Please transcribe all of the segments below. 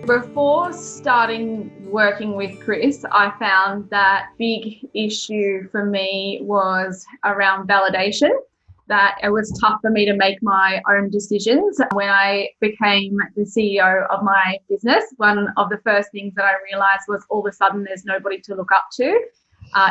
Before starting working with Chris, I found that big issue for me was around validation, that it was tough for me to make my own decisions. When I became the CEO of my business, one of the first things that I realized was all of a sudden there's nobody to look up to.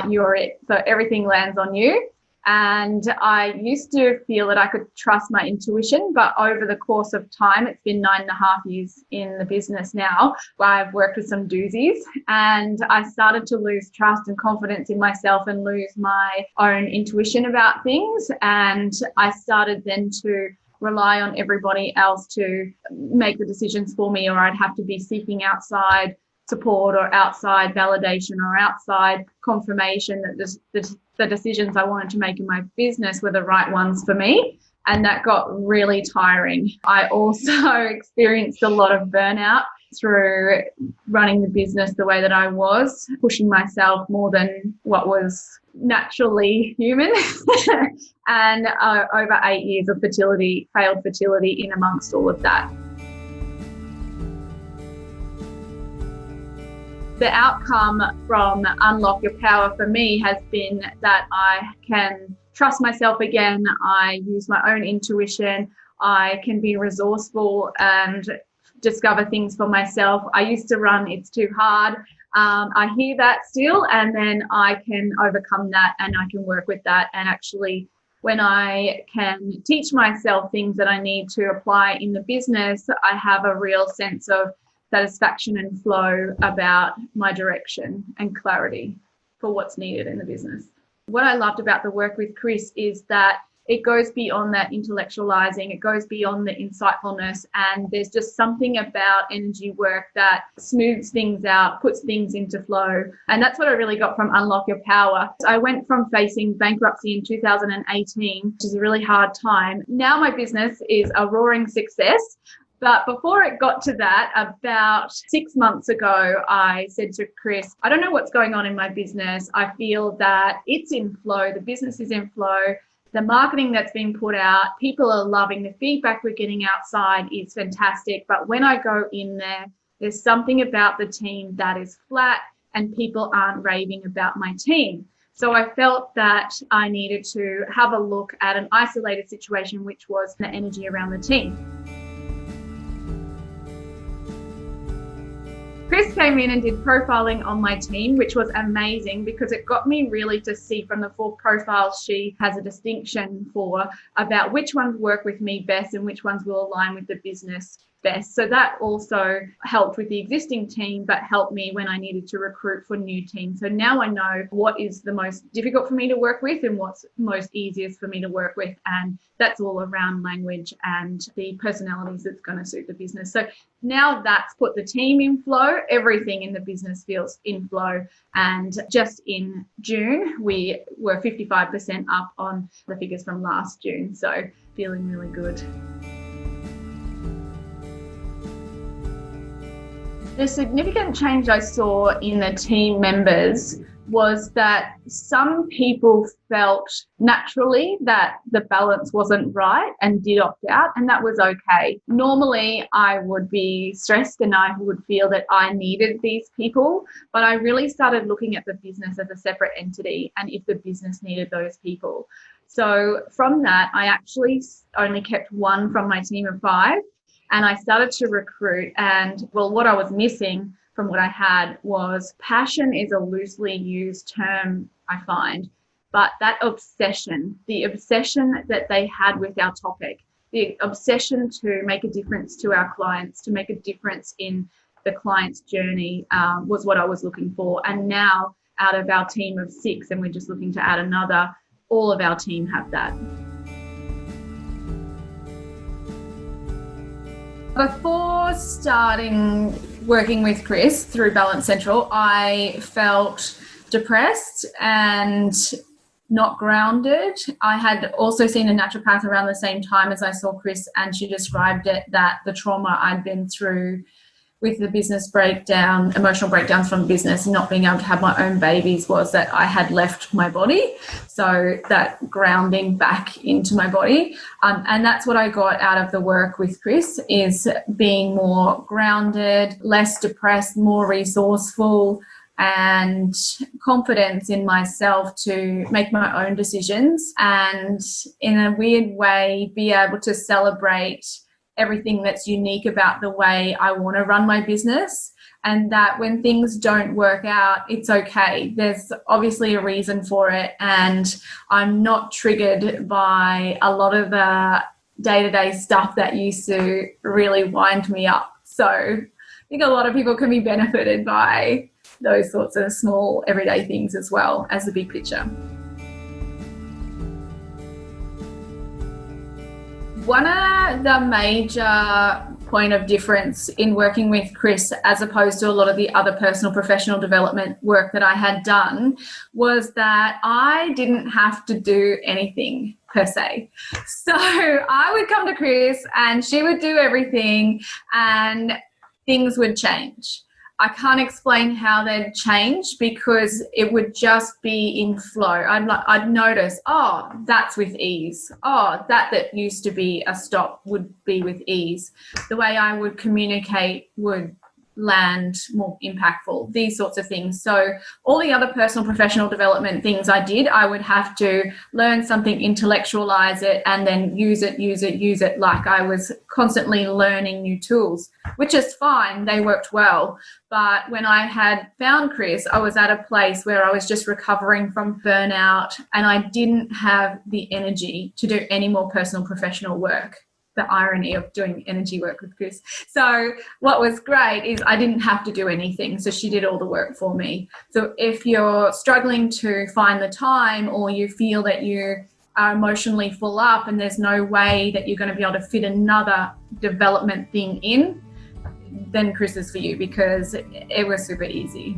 You're it. So everything lands on you. And I used to feel that I could trust my intuition, but over the course of time, it's been 9.5 years in the business now, where I've worked with some doozies, and I started to lose trust and confidence in myself and lose my own intuition about things. And I started then to rely on everybody else to make the decisions for me, or I'd have to be seeking outside support or outside validation or outside confirmation that the decisions I wanted to make in my business were the right ones for me. And that got really tiring. I also experienced a lot of burnout through running the business the way that I was, pushing myself more than what was naturally human. And over 8 years of failed fertility in amongst all of that. The outcome from Unlock Your Power for me has been that I can trust myself again. I use my own intuition. I can be resourceful and discover things for myself. I used to run, it's too hard. I hear that still, and then I can overcome that and I can work with that. And actually, when I can teach myself things that I need to apply in the business, I have a real sense of satisfaction and flow about my direction and clarity for what's needed in the business. What I loved about the work with Chris is that it goes beyond that intellectualizing, it goes beyond the insightfulness, and there's just something about energy work that smooths things out, puts things into flow. And that's what I really got from Unlock Your Power. I went from facing bankruptcy in 2018, which is a really hard time. Now my business is a roaring success. But before it got to that, about 6 months ago, I said to Chris, I don't know what's going on in my business. I feel that it's in flow. The business is in flow. The marketing that's been put out, people are loving. The feedback we're getting outside is fantastic. But when I go in there, there's something about the team that is flat and people aren't raving about my team. So I felt that I needed to have a look at an isolated situation, which was the energy around the team. Chris came in and did profiling on my team, which was amazing because it got me really to see from the 4 profiles she has a distinction for about which ones work with me best and which ones will align with the business best. So that also helped with the existing team, but helped me when I needed to recruit for new teams. So now I know what is the most difficult for me to work with and what's most easiest for me to work with. And that's all around language and the personalities that's going to suit the business. So now that's put the team in flow. Everything in the business feels in flow. And just in June, we were 55% up on the figures from last June. So feeling really good. The significant change I saw in the team members was that some people felt naturally that the balance wasn't right and did opt out, and that was okay. Normally, I would be stressed and I would feel that I needed these people, but I really started looking at the business as a separate entity and if the business needed those people. So from that, I actually only kept 1 from my team of 5. And I started to recruit, and what I was missing from what I had was passion is a loosely used term, I find, but that obsession, the obsession that they had with our topic, the obsession to make a difference to our clients, to make a difference in the client's journey was what I was looking for. And now out of our team of 6, and we're just looking to add another, all of our team have that. Before starting working with Chris through Balance Central, I felt depressed and not grounded. I had also seen a naturopath around the same time as I saw Chris, and she described it that the trauma I'd been through with the business breakdown, emotional breakdowns from business, not being able to have my own babies, was that I had left my body. So that grounding back into my body. And that's what I got out of the work with Chris, is being more grounded, less depressed, more resourceful, and confidence in myself to make my own decisions, and in a weird way be able to celebrate everything that's unique about the way I want to run my business, and that when things don't work out, it's okay. There's obviously a reason for it, and I'm not triggered by a lot of the day-to-day stuff that used to really wind me up. So I think a lot of people can be benefited by those sorts of small everyday things as well as the big picture. One of the major point of difference in working with Chris as opposed to a lot of the other personal professional development work that I had done was that I didn't have to do anything per se. So I would come to Chris and she would do everything and things would change. I can't explain how they'd change because it would just be in flow. I'd notice, oh, that's with ease. Oh, that used to be a stop would be with ease. The way I would communicate would land more impactful, these sorts of things. So all the other personal professional development things I did, I would have to learn something, intellectualize it, and then use it like I was constantly learning new tools, which is fine. They worked well. But when I had found Chris, I was at a place where I was just recovering from burnout and I didn't have the energy to do any more personal professional work. The irony of doing energy work with Chris. So what was great is I didn't have to do anything. So she did all the work for me. So if you're struggling to find the time, or you feel that you are emotionally full up and there's no way that you're going to be able to fit another development thing in, then Chris is for you, because it was super easy.